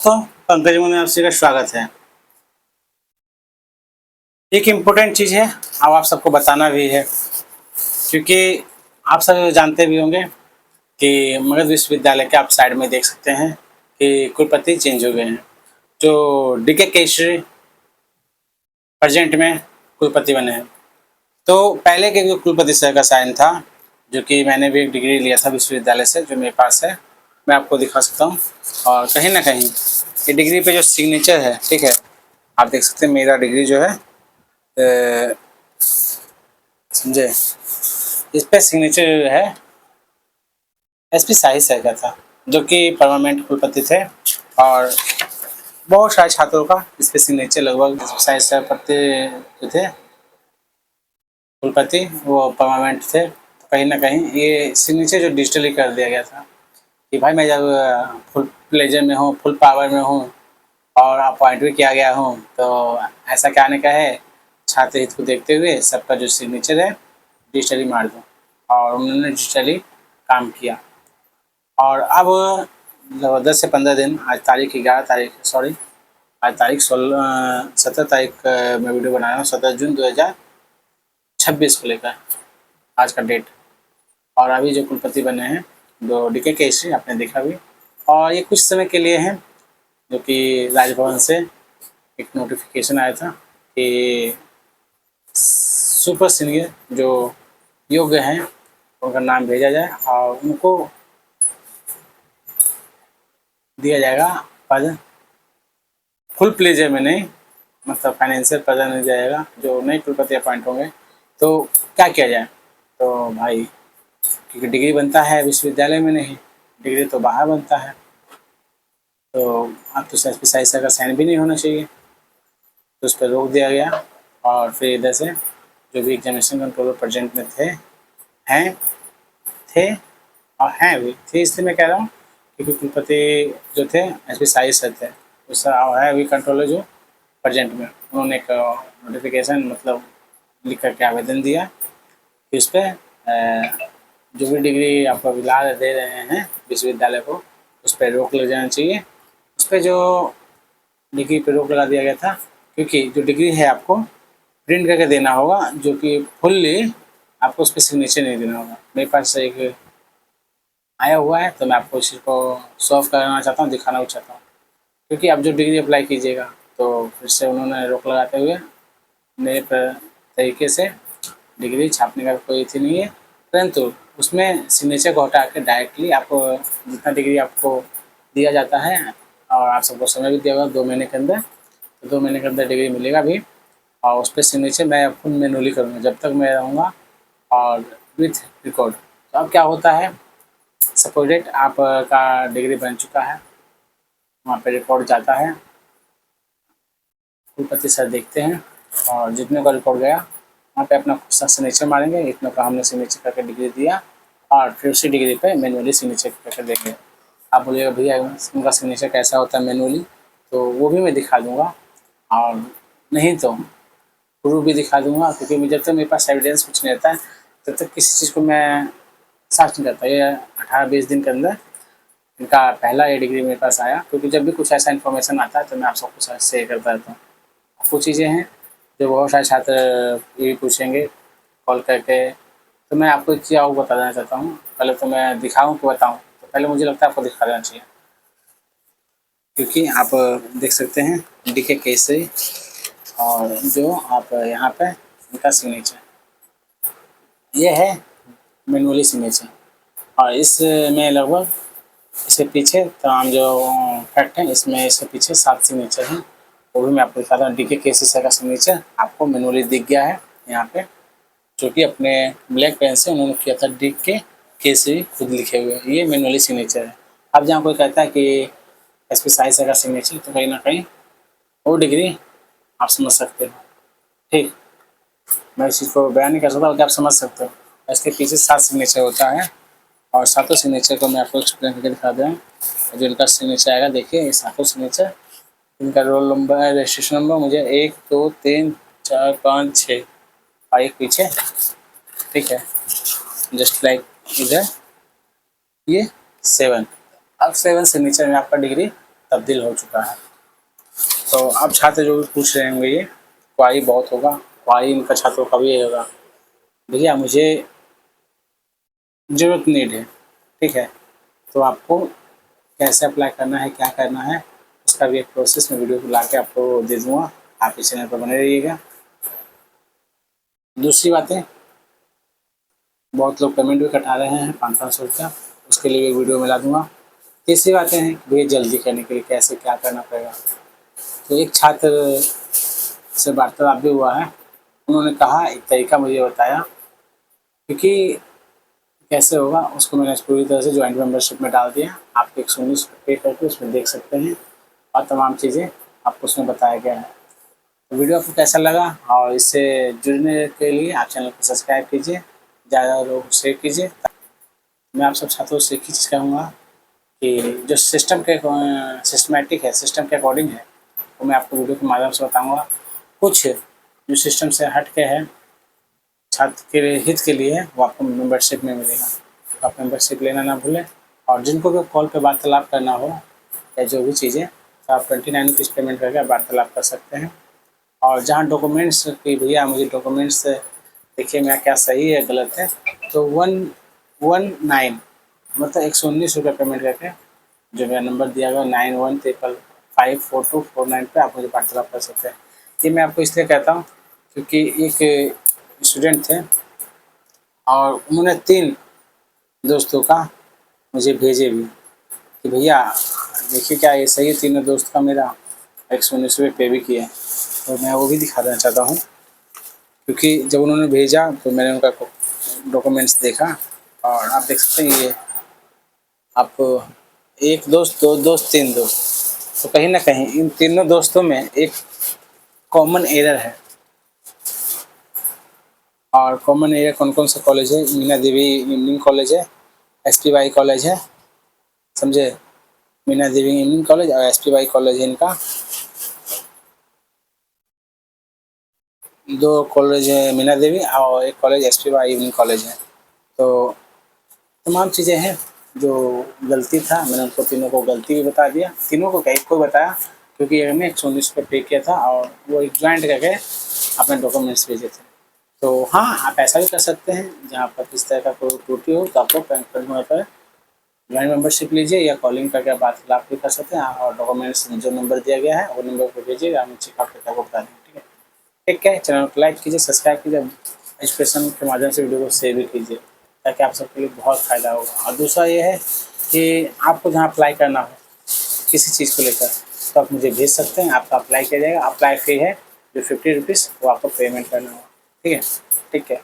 तो पंकज मुनिवासी का स्वागत है। एक इम्पोर्टेंट चीज़ है, अब आप सबको बताना भी है, क्योंकि आप सब जानते भी होंगे कि मगध विश्वविद्यालय के आप साइड में देख सकते हैं कि कुलपति चेंज हो गए हैं। जो डीके केसरी प्रेजेंट में कुलपति बने हैं। तो पहले के जो कुलपति सर का साइन था, जो कि मैंने भी एक डिग्री लिया था विश्वविद्यालय से, जो मेरे पास है, मैं आपको दिखा सकता हूँ। और कहीं ना कहीं ये डिग्री पे जो सिग्नेचर है, ठीक है, आप देख सकते हैं मेरा डिग्री जो है, समझे, इस पे सिग्नेचर है एसपी साहिल सर का था, जो कि परमानेंट कुलपति थे। और बहुत सारे छात्रों का इस पे सिग्नेचर, लगभग साहिल सर पत्ते जो थे कुलपति, वो परमानेंट थे। तो कहीं ना कहीं ये सिग्नेचर जो डिजिटली कर दिया गया था कि भाई मैं जब फुल प्लेजर में हूँ, फुल पावर में हूँ और अपॉइंट भी किया गया हूँ, तो ऐसा कहने का है, छात्र हित को देखते हुए सबका जो सिग्नेचर है डिजिटली मार दो। और उन्होंने डिजिटली काम किया। और अब लगभग 10 से 15 दिन, आज तारीख 11 तारीख, सॉरी आज तारीख 17 तारीख मैं वीडियो बना रहा हूँ, 17 जून 2026 को लेकर आज का डेट। और अभी जो कुलपति बने हैं जो डीके केसरी, आपने देखा भी। और ये कुछ समय के लिए हैं, जो कि राजभवन से एक नोटिफिकेशन आया था कि सुपर सीनियर जो योग्य हैं उनका नाम भेजा जाए और उनको दिया जाएगा पद। फुल प्लेजर में नहीं, मतलब फाइनेंशियल पद नहीं दिया जाएगा। जो नए कुलपति अपॉइंट होंगे तो क्या किया जाए, तो भाई क्योंकि डिग्री बनता है विश्वविद्यालय में नहीं, डिग्री तो बाहर बनता है, तो अब तो एसपी का साइन भी नहीं होना चाहिए, तो उस पर रोक दिया गया। और फिर इधर से जो भी एग्जामिनेशन कंट्रोलर प्रेजेंट में थे और हैं भी थे, इसलिए मैं कह रहा हूँ क्योंकि कुलपति जो थे एसपी सर थे, उस है अभी कंट्रोलर जो प्रेजेंट में, उन्होंने एक नोटिफिकेशन मतलब लिख करके आवेदन दिया कि उस पर जो भी डिग्री आपको फिलहाल दे रहे हैं विश्वविद्यालय को, उस पर रोक लग जाना चाहिए। उस पर जो डिग्री पर रोक लगा दिया गया था, क्योंकि जो डिग्री है आपको प्रिंट करके देना होगा, जो कि फुल्ली आपको उस पर सिग्नेचर नहीं देना होगा। मेरे पास एक आया हुआ है, तो मैं आपको इसी को सॉल्व कराना चाहता हूँ, दिखाना भी चाहता हूँ। क्योंकि आप जो डिग्री अप्लाई कीजिएगा, तो फिर से उन्होंने रोक लगाते हुए नए तरीके से डिग्री छापने का कोई थी नहीं है, परंतु उसमें सिग्नेचर को हटा के डायरेक्टली आपको जितना डिग्री आपको दिया जाता है, और आप सबको समय भी दिया होगा 2 महीने के अंदर, तो 2 महीने के अंदर डिग्री मिलेगा भी। और उस पर सिग्नेचर मैं खुद मैनुअली करूँगा जब तक मैं रहूँगा, और विथ रिकॉर्ड। तो अब क्या होता है, सपोजेट आपका डिग्री बन चुका है, वहाँ पे रिकॉर्ड जाता है, कुलपति सर देखते हैं, और जितने का रिकॉर्ड गया वहाँ पे अपना खुद सा सिग्नेचर मारेंगे, इतना का हमने सिग्नेचर करके डिग्री दिया, और फिर उसी डिग्री पे मैनुअली सिग्नेचर करके देंगे। आप बोलिएगा भैया उनका सिग्नेचर कैसा होता है मैनुअली, तो वो भी मैं दिखा दूँगा, और नहीं तो प्रूफ भी दिखा दूँगा, क्योंकि जब तक मेरे पास एविडेंस कुछ नहीं रहता है तब तक किसी चीज़ को मैं सर्च नहीं करता। ये 18-20 दिन के अंदर इनका पहला ये डिग्री मेरे पास आया, क्योंकि जब भी कुछ ऐसा इन्फॉर्मेशन आता है तो मैं आप सबको शेयर करता रहता हूँ। कुछ चीज़ें हैं जो बहुत सारे छात्र ये पूछेंगे कॉल करके, तो मैं आपको एक चीज़ और बता देना चाहता हूँ। पहले तो मैं दिखाऊँ कि बताऊँ, तो पहले मुझे लगता है आपको दिखा देना चाहिए, क्योंकि आप देख सकते हैं डीके केसरी, और जो आप यहाँ पे इनका सिग्नेचर ये है मैनुअली सिग्नेचर। और इसमें लगभग इसके पीछे तमाम जो फैक्ट हैं, इसमें इसके पीछे 7 सिग्नेचर हैं, वो भी मैं आपको दिखाता हूँ। डीके केसरी सर का सिग्नेचर आपको मैनुअली दिख गया है यहाँ पे, जो कि अपने ब्लैक पेन से उन्होंने किया था, डीके केसरी खुद लिखे हुए, ये मैनुअली सिग्नेचर है। अब जहाँ कोई कहता है कि एसपी साहिल सर का सिग्नेचर, तो कहीं ना कहीं वो डिग्री आप समझ सकते हो। ठीक, मैं इस चीज़ को बयान नहीं कर सकता, कि आप समझ सकते हो। इसके पीछे 7 सिग्नेचर होता है, और सातों सिग्नेचर को मैं आपको एक्सप्लेन करके दिखा दूँ। जो इनका सिग्नेचर आएगा, देखिए ये सातों सिग्नेचर, इनका रोल नंबर, रजिस्ट्रेशन नंबर मुझे 1 2 3 4 5 6 और एक पीछे, ठीक है, जस्ट लाइक इधर ये 7। अब 7 सिग्नेचर में आपका डिग्री तब्दील हो चुका है। तो अब छात्र जो भी पूछ रहे होंगे ये क्वारी बहुत होगा, क्वारी इनका छात्रों का भी होगा। भैया मुझे ज़रूरत नीड है, ठीक है, तो आपको कैसे अप्लाई करना है, क्या करना है, उसका भी एक प्रोसेस में वीडियो को ला के आपको दे दूँगा। आप इस चैनल पर बने रहिएगा। दूसरी बातें, बहुत लोग पेमेंट भी कटा रहे हैं 500-500 रुपया, उसके लिए भी वीडियो में ला दूँगा। तीसरी बातें हैं भैया जल्दी करने के लिए कैसे क्या करना पड़ेगा। तो एक छात्र से वार्तालाप भी हुआ है, उन्होंने कहा एक तरीका मुझे बताया, क्योंकि कैसे होगा उसको मैंने पूरी तरह से जॉइंट मेंबरशिप में डाल दिया। आप 119 पे करके उसमें देख सकते हैं और तमाम चीज़ें आपको उसमें बताया गया है। तो वीडियो आपको कैसा लगा और इससे जुड़ने के लिए आप चैनल को सब्सक्राइब कीजिए, ज़्यादा लोग शेयर कीजिए। मैं आप सब छात्रों से एक ही चीज़ कहूँगा कि जो सिस्टम के सिस्टमैटिक है, सिस्टम के अकॉर्डिंग है, वो मैं आपको वीडियो के माध्यम से बताऊँगा। कुछ जो सिस्टम से हट के है, छात्र के हित के लिए है, वो आपको मेंबरशिप में मिलेगा। तो आप मेंबरशिप लेना ना भूलें। और जिनको भी कॉल पे वार्तालाप करना हो या जो भी चीज़ें, तो आप 29 रुपीज़ पेमेंट करके वार्तालाप कर सकते हैं। और जहाँ डॉक्यूमेंट्स कि भैया मुझे डॉक्यूमेंट्स देखिए मेरा क्या सही है गलत है, तो 119 मतलब 119 रुपये पेमेंट करके जो मेरा नंबर दिया गया 9155542449 पे आप मुझे वार्तालाप कर सकते हैं। ये मैं आपको इसलिए कहता हूँ क्योंकि एक स्टूडेंट थे और उन्होंने 3 दोस्तों का मुझे भेजे भी कि भैया देखिए क्या ये सही है, तीनों दोस्त का मेरा 119 रुपये पे भी किया है। तो मैं वो भी दिखा देना चाहता हूँ, क्योंकि जब उन्होंने भेजा तो मैंने उनका डॉक्यूमेंट्स देखा और आप देख सकते हैं ये आप एक दोस्त, 2 दोस्त, 3 दोस्त, तो कहीं न कहीं इन तीनों दोस्तों में एक कॉमन एरर है। और कॉमन एरिया कौन-कौन सा कॉलेज है, मीना देवी इंजीनियरिंग कॉलेज है, एसपीवाई कॉलेज है, समझे? मीना देवी इंजीनियरिंग कॉलेज और एसपीवाई कॉलेज है इनका। 2 कॉलेज है मीना देवी और एक कॉलेज एसपीवाई इंजीनियरिंग कॉलेज है। तो तमाम चीज़ें हैं जो गलती था, मैंने उनको तीनों को गलती भी बता दिया। तीनों को क्या, एक को बताया, क्योंकि मैंने 119 रुपये पे किया था और वो एक जॉइंट करके अपने डॉक्यूमेंट्स भेजे थे। तो हाँ, आप ऐसा भी कर सकते हैं, जहाँ पर किस तरह का कोई त्रुटि हो तो आपको पैन कार्ड वहाँ पर जॉइंट मेंबरशिप लीजिए या कॉलिंग करके वार्तालाप भी कर सकते हैं और डॉक्यूमेंट्स जो नंबर दिया गया है वो नंबर पर भेजिएगा, हम चेकआउट करके आपको बता देंगे, ठीक है? ठीक है, चैनल को लाइक कीजिए, सब्सक्राइब कीजिए, एजुकेशन के माध्यम से वीडियो को शेयर भी कीजिए, ताकि आप सबके लिए बहुत फ़ायदा होगा। और दूसरा ये है कि आपको जहाँ अप्लाई करना हो किसी चीज़ को लेकर, तो आप मुझे भेज सकते हैं, आपका अप्लाई किया जाएगा। अप्लाई फ़ी है जो 50 रुपीज़, वो आपको पेमेंट करना होगा, ठीक है? ठीक है।